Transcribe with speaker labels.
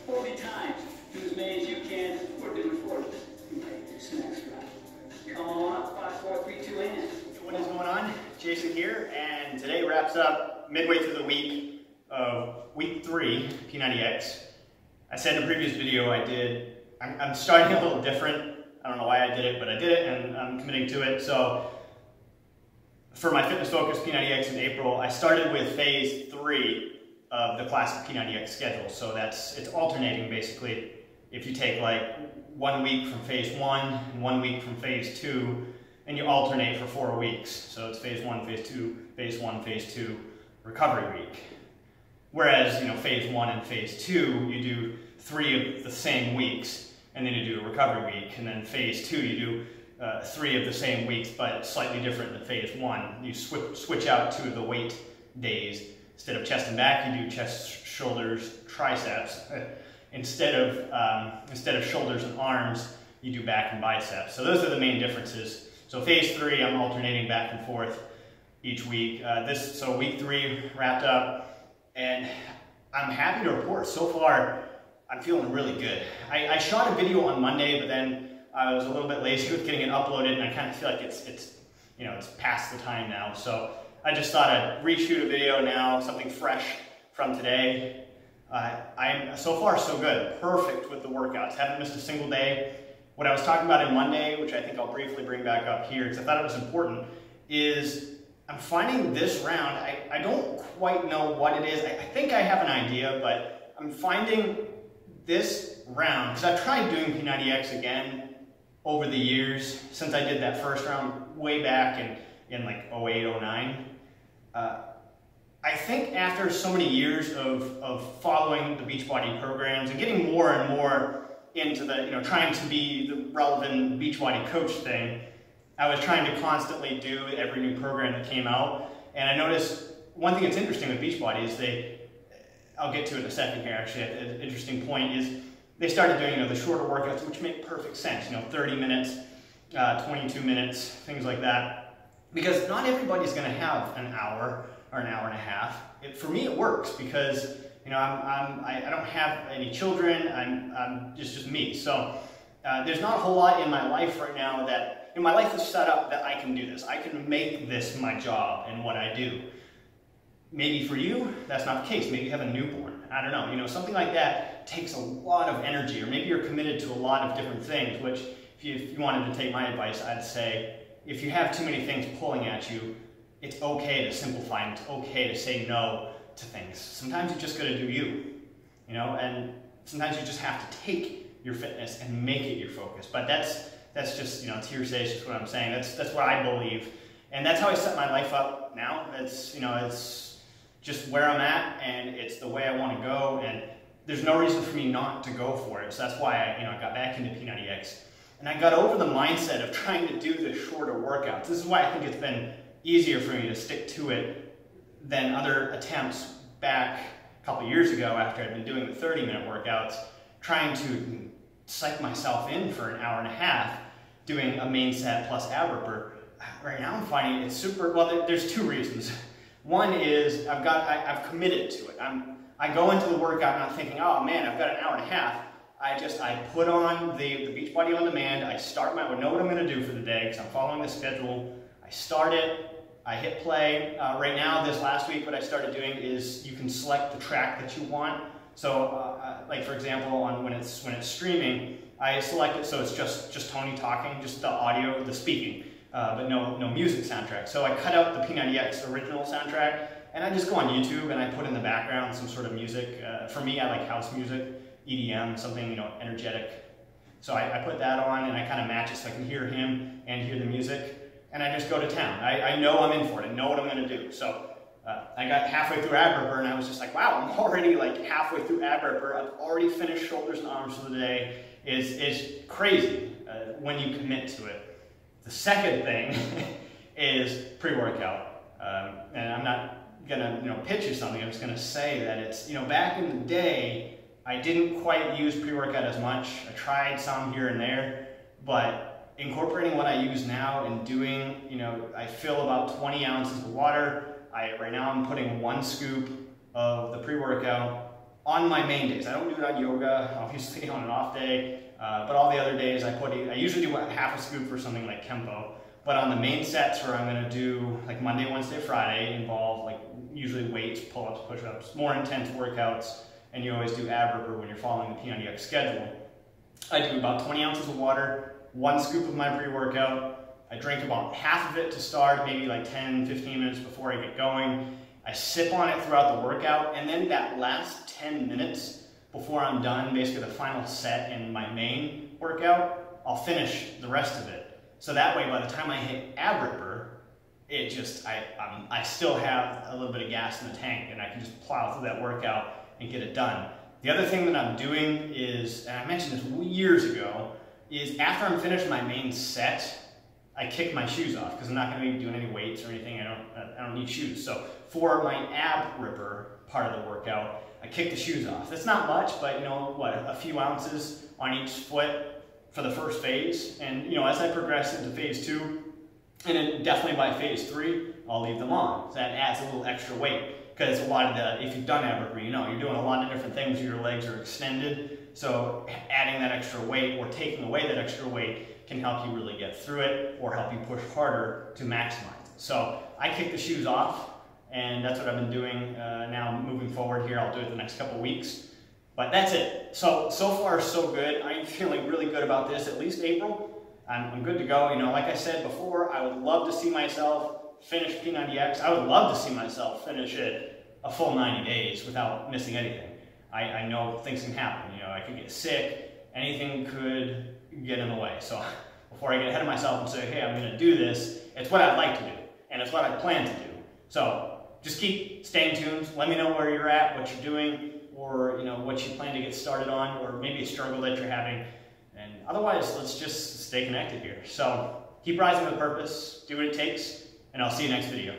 Speaker 1: 40 times. Do as many as you can. We're doing 40. You might do some extra. Come on up. 5, 4, 3, 2, and.
Speaker 2: What is going on? Jason here, and today wraps up midway through the week of week 3, P90X. I said in a previous video I'm starting a little different. I don't know why I did it, but I did it, and I'm committing to it. So for my fitness focus P90X in April, I started with phase 3 of the classic P90X schedule. So it's alternating basically. If you take like 1 week from phase 1 and 1 week from phase 2, and you alternate for 4 weeks. So it's phase 1, phase 2, phase 1, phase 2, recovery week. Whereas, phase 1 and phase 2, you do 3 of the same weeks, and then you do a recovery week. And then phase 2, you do 3 of the same weeks, but slightly different than phase 1. You switch out 2 of the weight days. Instead of chest and back, you do chest, shoulders, triceps. Instead of shoulders and arms, you do back and biceps. So those are the main differences. So phase 3, I'm alternating back and forth each week. So week 3 wrapped up, and I'm happy to report so far I'm feeling really good. I shot a video on Monday, but then I was a little bit lazy with getting it uploaded, and I kind of feel like it's past the time now. So I just thought I'd reshoot a video now, something fresh from today. I'm so far so good, perfect with the workouts. Haven't missed a single day. What I was talking about in Monday, which I think I'll briefly bring back up here because I thought it was important, is I'm finding this round, I don't quite know what it is. I think I have an idea, but I'm finding this round, because I've tried doing P90X again over the years since I did that first round way back in like 08, 09. I think after so many years of following the Beachbody programs and getting more and more into the, trying to be the relevant Beachbody coach thing, I was trying to constantly do every new program that came out. And I noticed one thing that's interesting with Beachbody is I'll get to it in a second here actually, an interesting point is they started doing the shorter workouts, which make perfect sense, 30 minutes, 22 minutes, things like that. Because not everybody's gonna have an hour or an hour and a half. For me it works because I don't have any children, I'm just me. So there's not a whole lot in my life right now that, my life is set up that I can do this. I can make this my job and what I do. Maybe for you, that's not the case. Maybe you have a newborn. I don't know. Something like that takes a lot of energy, or maybe you're committed to a lot of different things, which if you wanted to take my advice, I'd say if you have too many things pulling at you, it's okay to simplify and it's okay to say no to things. Sometimes you just got to do you, and sometimes you just have to take your fitness and make it your focus. But that's just, it's hearsay, it's just what I'm saying. That's what I believe. And that's how I set my life up now. It's just where I'm at, and it's the way I want to go, and there's no reason for me not to go for it. So that's why I got back into P90X. And I got over the mindset of trying to do the shorter workouts. This is why I think it's been easier for me to stick to it than other attempts back a couple years ago after I'd been doing the 30-minute workouts, trying to psych myself in for an hour and a half doing a main set plus ab ripper. Right now I'm finding it's super, well, there's 2 reasons. One is I've committed to it. I go into the workout and I'm thinking, oh man, I've got an hour and a half. I put on the Beachbody on demand. I know what I'm going to do for the day because I'm following the schedule. I start it. I hit play. Right now, this last week, what I started doing is you can select the track that you want. So, like for example, when it's streaming, I select it so it's just Tony talking, just the audio, the speaking. But no music soundtrack. So I cut out the P90X original soundtrack, and I just go on YouTube and I put in the background some sort of music. For me, I like house music, EDM, something energetic. So I put that on and I kind of match it so I can hear him and hear the music, and I just go to town. I know I'm in for it. I know what I'm going to do. So I got halfway through ab ripper and I was just like, wow, I'm already like halfway through ab ripper. I've already finished shoulders and arms for the day. It's crazy when you commit to it. The second thing is pre-workout, and I'm not gonna pitch you something. I'm just gonna say that it's back in the day I didn't quite use pre-workout as much. I tried some here and there, but incorporating what I use now and doing I fill about 20 ounces of water. Right now I'm putting 1 scoop of the pre-workout on my main days. I don't do it on yoga, obviously on an off day, but all the other days I usually do half a scoop for something like Kempo. But on the main sets where I'm gonna do like Monday, Wednesday, Friday, involve like usually weights, pull-ups, push-ups, more intense workouts, and you always do ab ripper when you're following the P90X schedule. I do about 20 ounces of water, 1 scoop of my pre-workout. I drink about half of it to start, maybe like 10, 15 minutes before I get going. I sip on it throughout the workout, and then that last 10 minutes before I'm done, basically the final set in my main workout, I'll finish the rest of it. So that way, by the time I hit ab ripper, it just, I still have a little bit of gas in the tank, and I can just plow through that workout and get it done. The other thing that I'm doing is, and I mentioned this years ago, is after I'm finished my main set, I kick my shoes off because I'm not going to be doing any weights or anything. I don't need shoes. So for my ab ripper part of the workout, I kick the shoes off. That's not much, but you know what, a few ounces on each foot for the first phase. And you know, as I progress into phase 2, and then definitely by phase 3, I'll leave them on. So that adds a little extra weight because a lot of the, if you've done ab ripper, you know, you're doing a lot of different things where your legs are extended. So adding that extra weight or taking away that extra weight can help you really get through it or help you push harder to maximize it. So I kick the shoes off, and that's what I've been doing now moving forward here. I'll do it the next couple weeks. But that's it. So far so good. I'm feeling really good about this. At least April, I'm good to go. You know, like I said before, I would love to see myself finish P90X. I would love to see myself finish it a full 90 days without missing anything. I know things can happen. You know, I could get sick. Anything could get in the way. So before I get ahead of myself and say, hey, I'm going to do this, it's what I'd like to do, and it's what I plan to do. So just keep staying tuned. Let me know where you're at, what you're doing, or you know what you plan to get started on, or maybe a struggle that you're having. And otherwise, let's just stay connected here. So keep rising with purpose, do what it takes, and I'll see you next video.